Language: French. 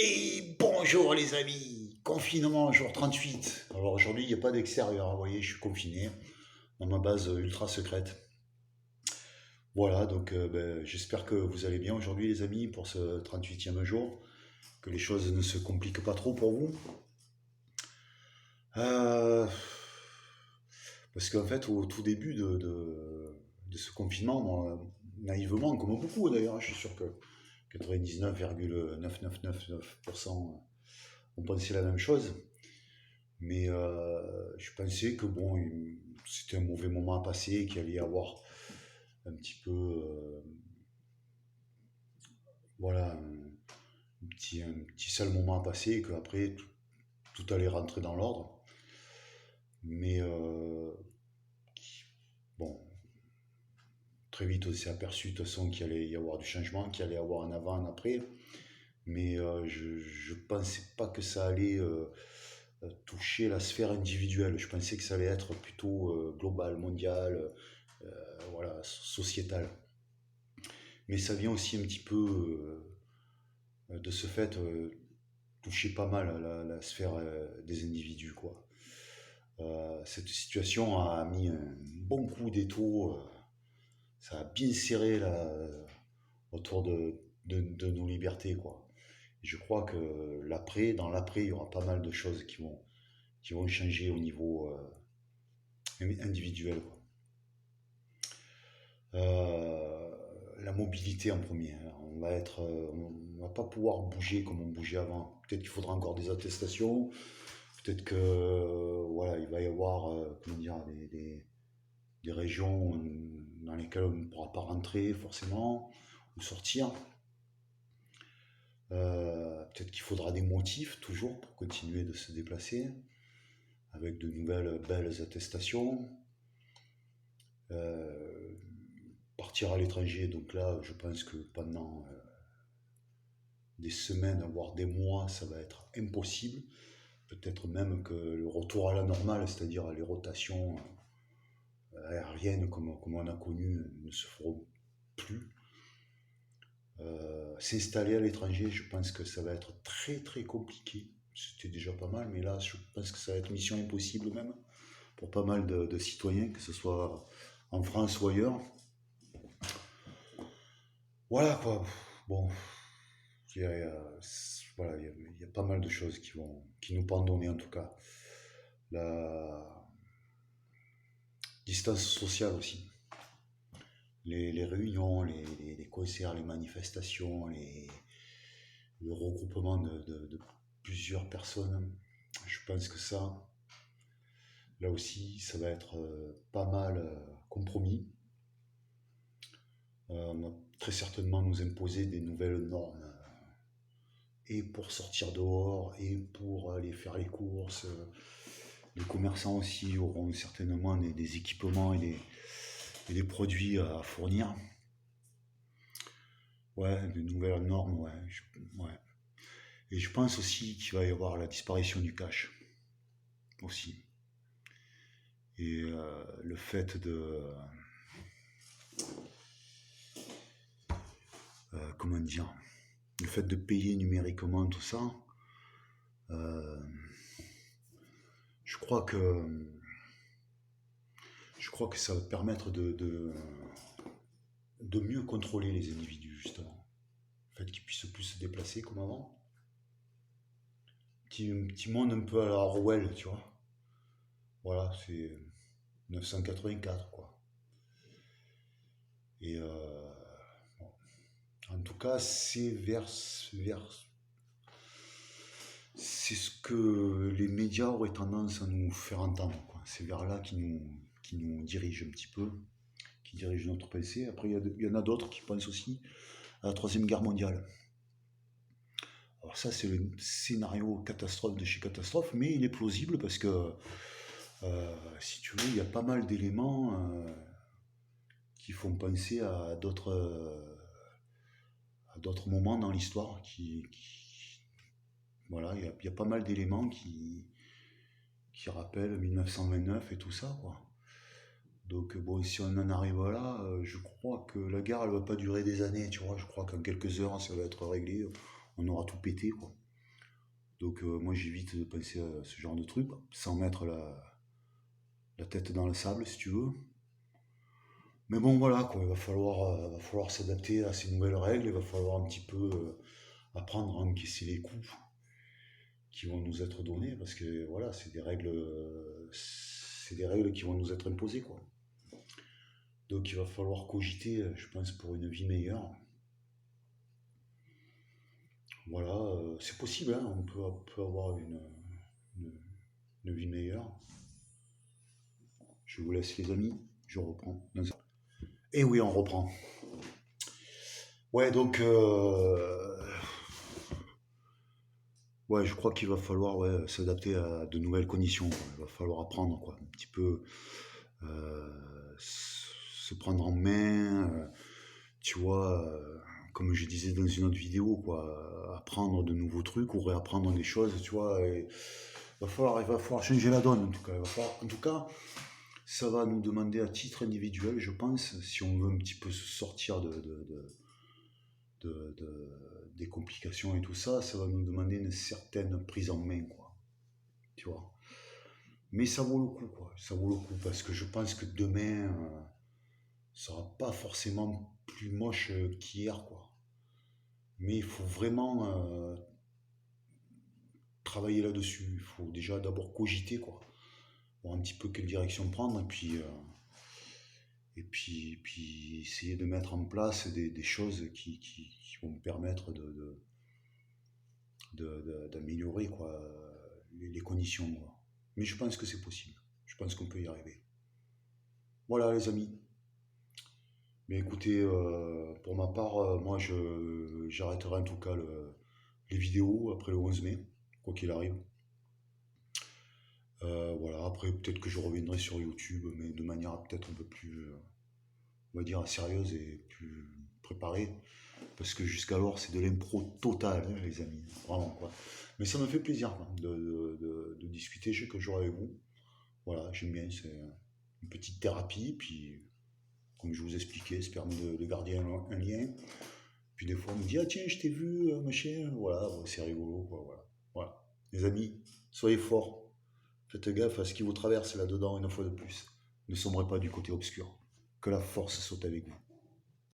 Et bonjour les amis, confinement jour 38. Alors aujourd'hui il n'y a pas d'extérieur, vous voyez, je suis confiné dans ma base ultra secrète. Voilà, donc j'espère que vous allez bien aujourd'hui les amis pour ce 38e jour, que les choses ne se compliquent pas trop pour vous. Euh, Parce qu'en fait au tout début de ce confinement, moi, naïvement, comme beaucoup d'ailleurs, je suis sûr que 99,9999% ont pensé la même chose. Mais je pensais que bon, c'était un mauvais moment à passer, qu'il allait y avoir un petit peu, voilà, un petit seul moment à passer, et qu'après tout allait rentrer dans l'ordre. Mais bon, très vite on s'est aperçu de toute façon qu'il allait y avoir du changement, qu'il allait y avoir un avant, un après. Mais je pensais pas que ça allait toucher la sphère individuelle. Je pensais que ça allait être plutôt global, mondial, voilà, sociétal. Mais ça vient aussi un petit peu de ce fait toucher pas mal la sphère des individus, quoi. Cette situation a mis un bon coup d'étau, ça a bien serré là, autour de nos libertés, quoi. Et je crois que dans l'après, il y aura pas mal de choses qui vont changer au niveau individuel, quoi. La mobilité en premier, hein. On va pas pouvoir bouger comme on bougeait avant. Peut-être qu'il faudra encore des attestations. Peut-être que voilà, il va y avoir comment dire, des régions dans lesquelles on ne pourra pas rentrer forcément ou sortir. Peut-être qu'il faudra des motifs toujours pour continuer de se déplacer avec de nouvelles belles attestations. Euh, Partir à l'étranger, donc là, je pense que pendant des semaines, voire des mois, ça va être impossible. Peut-être même que le retour à la normale, c'est-à-dire les rotations aériennes comme on a connu, ne se feront plus. S'installer à l'étranger, je pense que ça va être très très compliqué. C'était déjà pas mal, mais là, je pense que ça va être mission impossible même pour pas mal de citoyens, que ce soit en France ou ailleurs. Voilà quoi. Bon, voilà, il y a pas mal de choses qui nous pendonnent en tout cas. La distance sociale aussi. Les réunions, les concerts, les manifestations, le regroupement de plusieurs personnes. Je pense que ça, là aussi, ça va être pas mal compromis. On va très certainement nous imposer des nouvelles normes. Et pour sortir dehors, et pour aller faire les courses. Les commerçants aussi auront certainement des équipements et des produits à fournir. Ouais, de nouvelles normes, ouais, ouais. Et je pense aussi qu'il va y avoir la disparition du cash, aussi. Et le fait comment dire, le fait de payer numériquement tout ça, euh, je crois que je crois que ça va permettre de mieux contrôler les individus, justement. Le fait qu'ils puissent plus se déplacer comme avant. Un petit monde un peu à la Orwell, tu vois. Voilà, c'est 984, quoi. Et bon. En tout cas, c'est ce que les médias auraient tendance à nous faire entendre, quoi. C'est vers là qui nous dirigent un petit peu, qui dirigent notre pensée. Après, il y en a d'autres qui pensent aussi à la Troisième Guerre mondiale. Alors ça, c'est le scénario catastrophe de chez catastrophe, mais il est plausible parce que, si tu veux, il y a pas mal d'éléments qui font penser à d'autres moments dans l'histoire. Voilà, il y a pas mal d'éléments qui rappellent 1929 et tout ça, quoi. Donc bon, si on en arrive là, je crois que la guerre, elle va pas durer des années, tu vois. Je crois qu'en quelques heures, ça va être réglé. On aura tout pété, quoi. Donc moi j'évite de penser à ce genre de truc, sans mettre la tête dans le sable, si tu veux. Mais bon, voilà, quoi, va falloir s'adapter à ces nouvelles règles, il va falloir un petit peu apprendre à encaisser les coups qui vont nous être donnés, parce que voilà, c'est des règles qui vont nous être imposées, quoi. Donc il va falloir cogiter, je pense, pour une vie meilleure. Voilà, c'est possible, hein, peut avoir une- une vie meilleure. Je vous laisse les amis, je reprends. Et oui, on reprend. Ouais, donc, ouais, je crois qu'il va falloir ouais, s'adapter à de nouvelles conditions, quoi. Il va falloir apprendre, quoi, un petit peu se prendre en main, tu vois, comme je disais dans une autre vidéo, quoi, apprendre de nouveaux trucs ou réapprendre des choses, tu vois. Et il va falloir changer la donne, en tout cas. En tout cas, ça va nous demander à titre individuel, je pense, si on veut un petit peu se sortir des complications et tout ça, ça va nous demander une certaine prise en main, quoi. Tu vois. Mais ça vaut le coup, quoi. Ça vaut le coup parce que je pense que demain sera pas forcément plus moche qu'hier, quoi. Mais il faut vraiment travailler là-dessus. Il faut déjà d'abord cogiter, quoi. Voir un petit peu quelle direction prendre puis essayer de mettre en place des choses qui vont me permettre d'améliorer quoi, les conditions. Quoi. Mais je pense que c'est possible. Je pense qu'on peut y arriver. Voilà les amis. Mais écoutez, pour ma part, moi j'arrêterai en tout cas les vidéos après le 11 mai, quoi qu'il arrive. Voilà, après peut-être que je reviendrai sur YouTube, mais de manière peut-être un peu plus, on va dire, sérieuse et plus préparée. Parce que jusqu'alors, c'est de l'impro total, hein, les amis. Vraiment, quoi. Mais ça me fait plaisir quoi, de discuter chaque jour avec vous. Voilà, j'aime bien, c'est une petite thérapie. Puis, comme je vous expliquais, ça permet de garder un lien. Puis des fois, on me dit, ah tiens, je t'ai vu, machin. Voilà, ouais, c'est rigolo, quoi. Voilà. Voilà. Les amis, soyez forts. Faites gaffe à ce qui vous traverse là-dedans une fois de plus. Ne sombrez pas du côté obscur. Que la force soit avec vous.